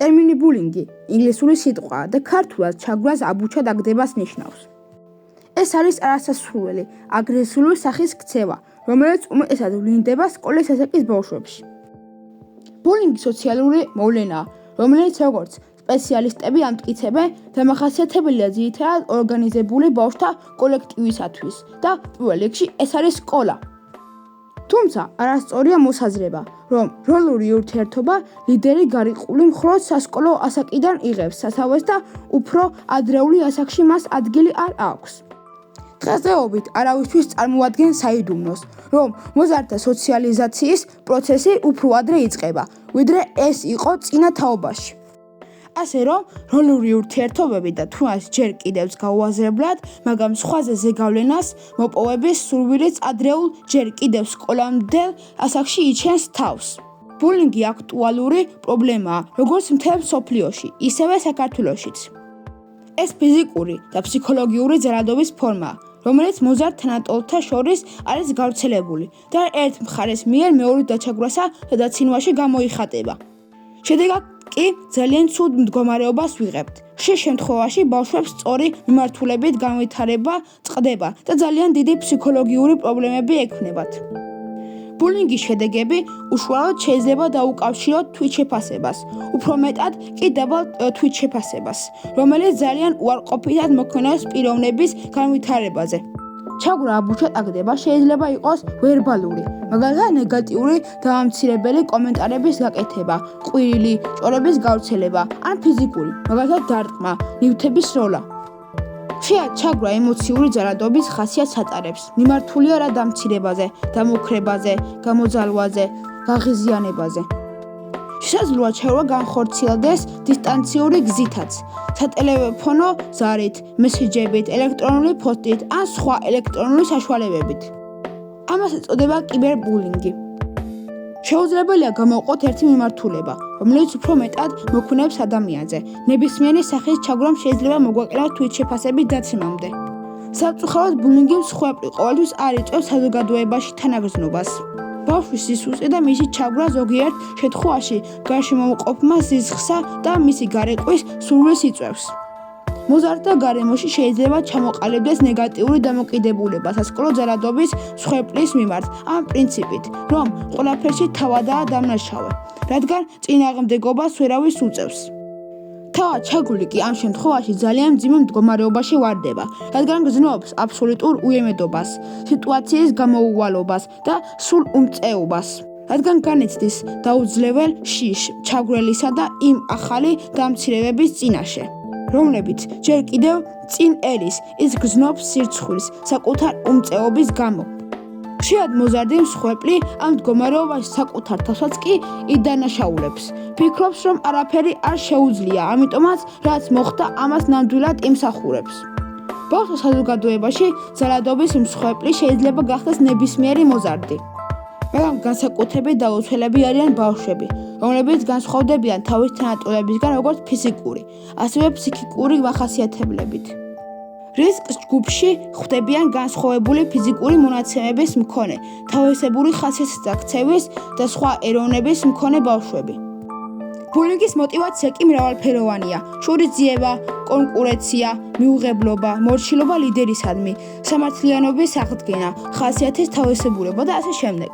ტერმინი ბულინგი ინგლისური სიტყვაა და ქართულად ჩაგვრას აბუჩად აგდებას ნიშნავს. ეს არის არასასურველი, აგრესიული სახის ქცევა, რომელიც უმეტესად ვლინდება სკოლის ასაკის ბავშვებში. ბულინგი სოციალური მოვლენაა, რომელიც როგორც სპეციალისტები ამტკიცებენ, დამახასიათებელია ძირითადად ორგანიზებული ბავშვთა კოლექტივისათვის და პირველ რიგში ეს არის სკოლა. თუმცა არასწორია მოსაზრება, რომ როლური ურთიერთობა ლიდერი გარიყული მხოლოდ სასკოლო ასაკიდან იღებს სათავეს და უფრო ადრეული ასაკში მას ადგილი არ აქვს. დღესდღეობით არავისთვის წარმოადგენს საიდუმლოს, რომ მოზარდთა სოციალიზაციის პროცესი უფრო ადრე იწყება, ვიდრე ეს იყო წინა თაობაში. ასე რომ, როლური ურთიერთობები და თუნდაც ჯერ კიდევაც გაუაზრებლად, მაგრამ სხვაზე ზეგავლენას მოპოვების სურვილიც ადრეულ ჯერ კიდევ სკოლამდელ ასაკში იჩენს თავს. ბულინგი აქტუალური პრობლემაა, როგორც მთელ მსოფლიოში, ისევე საქართველოშიც. ეს ფიზიკური და ფსიქოლოგიური ძალადობის ფორმაა, რომელიც მოზარდ თანატოლთა შორის არის გავრცელებული და ერთ მხარეს მიერ მეორე დაჩაგვრასა და დაცინვაში გამოიხატება. შედეგად კი ძალიან ცუდ მდგომარეობას ვიღებთ. ხშირ შემთხვევაში ბავშვებს სწორი მიმართულებით განვითარება წყდება და ძალიან დიდი ფსიქოლოგიური პრობლემები ექმნებათ. ბულინგის შედეგები უშუალოდ შეიძლება დაუკავშიროთ თვითშეფასებას, უფრო მეტად კი დაბალ თვითშეფასებას, რომელიც ძალიან უარყოფითად მოქმედებს პიროვნების განვითარებაზე. ჩაგვრა აბუჩად აგდება შეიძლება იყოს ვერბალური, მაგალითად ნეგატიური დამამცირებელი კომენტარების გაკეთება, ყვირილი, ჭორების გავრცელება, ან ფიზიკური, მაგალითად დარტყმა, ნივთების სროლა. ხშირად ჩაგვრა ემოციური ძალადობის ხასიათს ატარებს, მიმართულია რა დამცირებაზე, დამუქრებაზე, გამოძალვაზე, გაღიზიანებაზე. შესაძლოა ჩაგვრა განხორციელდეს დისტანციური გზითაც, სატელეფონო ზარით, მესეჯებით, ელექტრონული ფოსტით ან სხვა ელექტრონული საშუალებებით. ამას ეწოდება კიბერბულინგი. შეუძლებელია გამოვყოთ ერთი მიმართულება, რომელიც უფრო მეტად მოქმედებს ადამიანზე. ნებისმიერი სახის ჩაგვრამ შეიძლება მოგვაყენოს თვითშეფასების დაცემამდე. სამწუხაროდ ბულინგი მსხვერპლი ყოველთვის არ იწვევს საზოგადოებაში თანაგრძნობას. ბავშვის სისუსტე და მისი ჩაგვრა ზოგიერთ შემთხვევაში გარშემოუყოფმა სისხლსა და მისი გარეკვის სურვილს იწვევს. მოზარდთა გარემოში შეიძლება ჩამოყალიბდეს ნეგატიური დამოკიდებულება სასკოლო ძალადობის მსხვერპლის მიმართ ამ პრინციპით, რომ ყველაფერში თავადაა დამნაშავე, რადგან წინააღმდეგობას ვერავის უწევს. თავად ჩაგვრილი კი ამ შემთხვევაში ძალიან მძიმე მდგომარეობაში ვარდება, რადგან გრძნობს აბსოლუტურ უიმედობას, სიტუაციის გამოუვალობას და სრულ უმწეობას, რადგან განიცდის დაუძლებელ შიშ ჩაგვრელისა და იმ ახალი დამცირებების წინაშე, რომლებიც ჯერ კიდევ წინ ერის, ის გრძნობს სირცხვილს საკუთარ უმწეობის გამო. ხშირად მოზარდი მსხვერპლი ამ მდგომარეობაში საკუთარ თავსაც კი იდანაშაულებს. ფიქრობს, რომ არაფერი არ შეუძლია, ამიტომაც რაც მოხდა, ამას ნამდვილად იმსახურებს. ბავშვთა საზოგადოებაში ძალადობის მსხვერპლი შეიძლება გახდეს ნებისმიერი მოზარდი. მაგრამ განსაკუთრებით დაუცველები არიან ბავშვები, რომლებიც განსხვავდებიან თავის თანატოლებისგან როგორც ფიზიკური, ასევე ფსიქიკური მახასიათებლებით. რისკს ჯგუფში ხვდებიან განსხვავებული ფიზიკური მონაცემების მქონე, თავისებური ხასიათისა ქცევის და სხვა ეროვნების მქონე ბავშვები. ბულინგის მოტივაცია კი მრავალფეროვანია: შურისძიება, კონკურენცია, მიუღებლობა, მორჩილობა ლიდერისადმი, სამართლიანობის აღდგენა, ხასიათის თავისებურება და ასე შემდეგ.